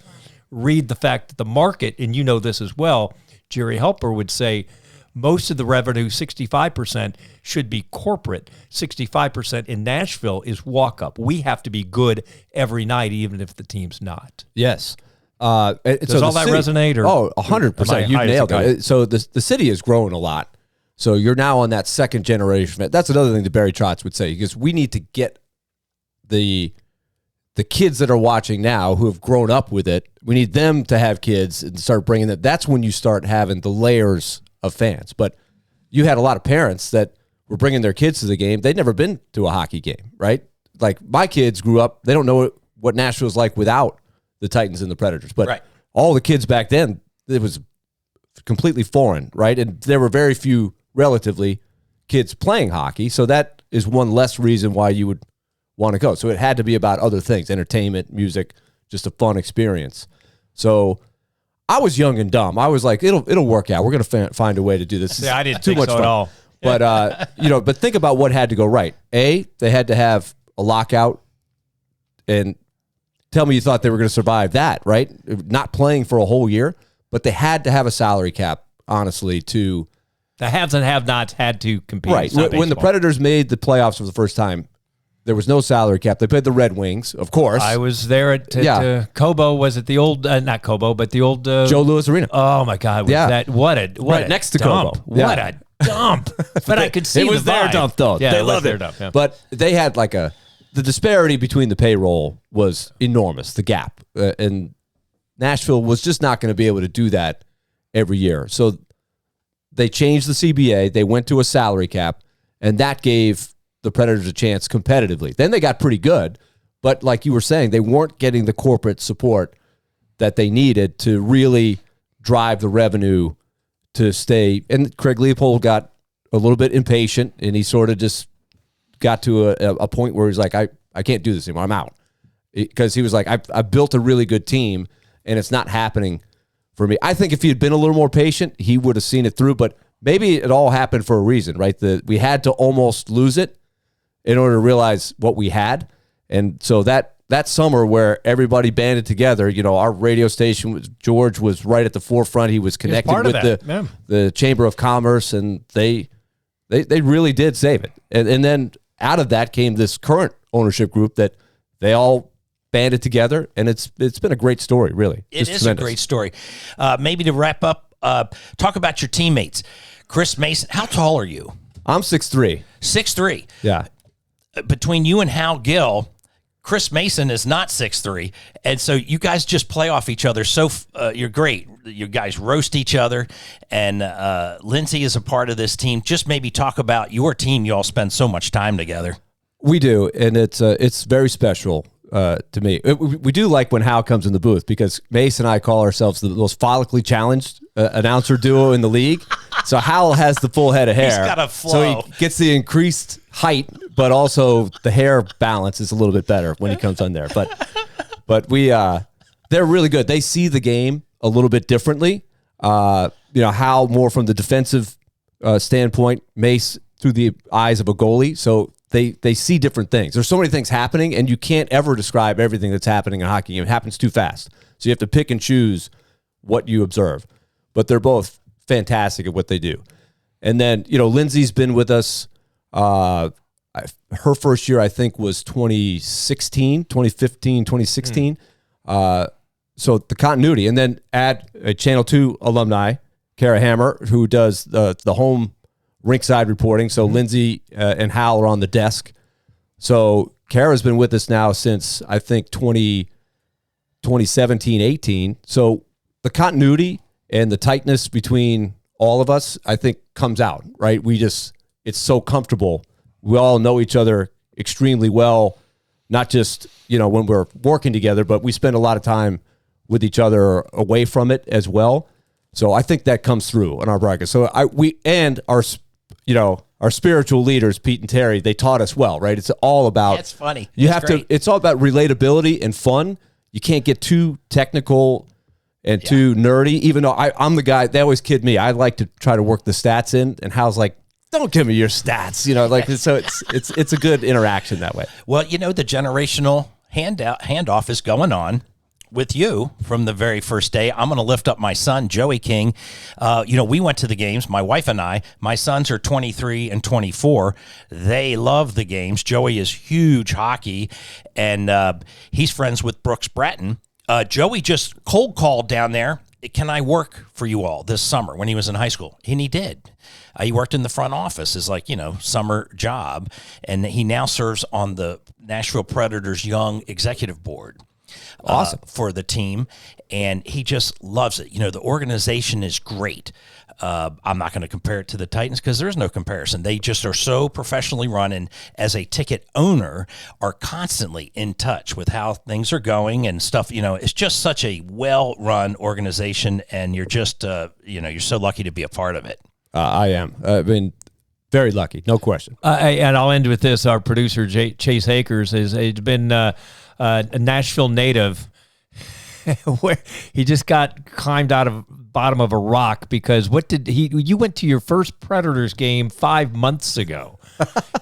A: read the fact that the market, and you know this as well, Jerry Helper would say most of the revenue, 65%, should be corporate. 65% in Nashville is walk-up. We have to be good every night, even if the team's not.
C: Yes.
A: Does all that resonate? Or
C: 100%. You nailed it. So the city has grown a lot. So you're now on that second generation. That's another thing that Barry Trotz would say, because we need to get the kids that are watching now who have grown up with it. We need them to have kids and start bringing them. That's when you start having the layers of fans. But you had a lot of parents that were bringing their kids to the game. They'd never been to a hockey game, right? Like my kids grew up, they don't know what Nashville's like without the Titans and the Predators. But all the kids back then, it was completely foreign, right? And there were very few, relatively, kids playing hockey. So that is one less reason why you would want to go. So it had to be about other things, entertainment, music, just a fun experience. So I was young and dumb. I was like, it'll work out. We're going to find a way to do this.
A: Yeah, I didn't
C: too
A: think
C: much
A: so
C: fun.
A: at all.
C: But but think about what had to go right. They had to have a lockout, and tell me you thought they were going to survive that, right? Not playing for a whole year, but they had to have a salary cap, honestly, to
A: the haves and have-nots had to compete.
C: Right. When the Predators made the playoffs for the first time, there was no salary cap. They played the Red Wings, of course.
A: I was there at Cobo. Was it the old, not Cobo, but the old
C: Joe Louis Arena.
A: Oh my God! That what a
C: right next to
A: dump.
C: Cobo. Yeah.
A: What a dump! But I could see
C: it was
A: the
C: their
A: vibe.
C: dump though.
A: Yeah,
C: they
A: it was
C: loved
A: their
C: it.
A: dump, yeah.
C: But they had the disparity between the payroll was enormous. The gap, and Nashville was just not going to be able to do that every year. So they changed the CBA. They went to a salary cap, and that gave the Predators a chance competitively. Then they got pretty good, but like you were saying, they weren't getting the corporate support that they needed to really drive the revenue to stay. And Craig Leopold got a little bit impatient, and he sort of just got to a point where he's like, I can't do this anymore. I'm out. Because he was like, I built a really good team, and it's not happening for me. I think if he had been a little more patient, he would have seen it through, but maybe it all happened for a reason, right? We had to almost lose it in order to realize what we had. And so that summer where everybody banded together, our radio station, George was right at the forefront. He was connected with the Chamber of Commerce, and they really did save it. And then out of that came this current ownership group that they all banded together, and it's been a great story, really.
B: It is a great story. Maybe to wrap up, talk about your teammates. Chris Mason, how tall are you?
C: I'm 6'3".
B: 6'3".
C: Yeah.
B: Between you and Hal Gill, Chris Mason is not 6'3", and so you guys just play off each other. So you're great. You guys roast each other, and Lindsay is a part of this team. Just maybe talk about your team. You all spend so much time together.
C: We do, and it's very special to me. We do like when Hal comes in the booth, because Mace and I call ourselves the most follically challenged announcer duo in the league. So Hal has the full head of hair.
B: He's got a flow.
C: So he gets the increased height, but also the hair balance is a little bit better when he comes on there. But they're really good. They see the game a little bit differently. Hal more from the defensive standpoint, Mace through the eyes of a goalie. So they see different things. There's so many things happening, and you can't ever describe everything that's happening in a hockey game. It happens too fast. So you have to pick and choose what you observe. But they're both fantastic at what they do. And then, Lindsay's been with us. Her first year, I think, was 2015, 2016. So the continuity. And then add a Channel 2 alumni, Kara Hammer, who does the home rinkside reporting. So Lindsay and Hal are on the desk. So Kara's been with us now since, I think, 2017, 18. So the continuity and the tightness between all of us, I think, comes out, right? It's so comfortable. We all know each other extremely well, not just, when we're working together, but we spend a lot of time with each other away from it as well. So I think that comes through in our broadcast. So our spiritual leaders, Pete and Terry, they taught us well, right? It's all about.
B: That's funny.
C: It's all about relatability and fun. You can't get too technical and too nerdy, even though I'm the guy, they always kid me. I like to try to work the stats in, and Hal's like, don't give me your stats, so it's a good interaction that way.
B: Well, the generational handoff is going on with you from the very first day. I'm going to lift up my son, Joey King. We went to the games, my wife and I. My sons are 23 and 24. They love the games. Joey is huge hockey, and he's friends with Brooks Bratton. Joey just cold called down there. Can I work for you all this summer when he was in high school? And he did. He worked in the front office as summer job. And he now serves on the Nashville Predators Young Executive Board.
C: Awesome.
B: For the team. And he just loves it. The organization is great. I'm not going to compare it to the Titans because there's no comparison. They just are so professionally run, and as a ticket owner are constantly in touch with how things are going and stuff. It's just such a well-run organization, and you're just, you're so lucky to be a part of it.
C: I am. I've been very lucky, no question.
A: And I'll end with this. Our producer, Chase Akers, has been a Nashville native where he just got climbed out of bottom of a rock because you went to your first Predators game 5 months ago.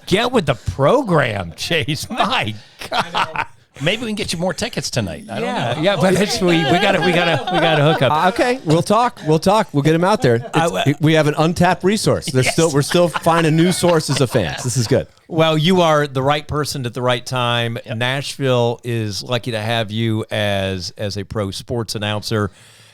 A: Get with the program, Chase. My God.
B: Maybe we can get you more tickets tonight. I don't know.
A: Yeah, but it's sweet. We got to hook up.
C: Okay, we'll talk. We'll get him out there. We have an untapped resource. We're still finding new sources of fans. This is good.
A: Well, you are the right person at the right time. Nashville is lucky to have you as a pro sports announcer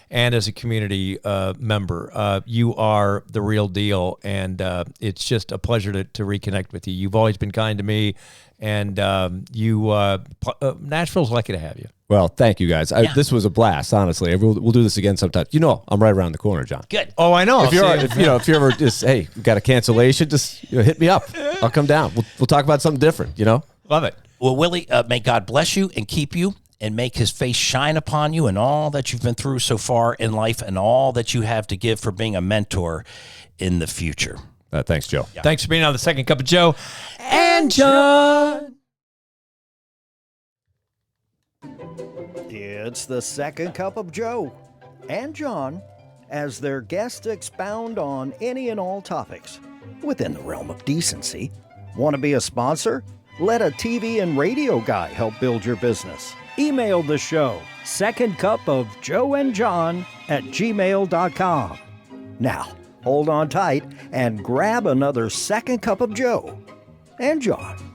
A: and as a community member. You are the real deal, and it's just a pleasure to reconnect with you. You've always been kind to me, and Nashville's lucky to have you.
C: Well, thank you guys. This was a blast, honestly. We'll do this again sometime. You know, I'm right around the corner, John.
B: Good.
A: Oh, I know.
C: If you're ever just, hey, we got a cancellation, just hit me up. I'll come down. We'll talk about something different.
A: Love it.
B: Well, Willie, may God bless you and keep you and make his face shine upon you and all that you've been through so far in life and all that you have to give for being a mentor in the future.
C: Thanks, Joe.
A: Yeah. Thanks for being on the Second Cup of Joe and John.
D: It's the Second Cup of Joe and John as their guests expound on any and all topics within the realm of decency. Want to be a sponsor? Let a TV and radio guy help build your business. Email the show, secondcupofjoeandjohn@gmail.com. Now, hold on tight and grab another Second Cup of Joe and John.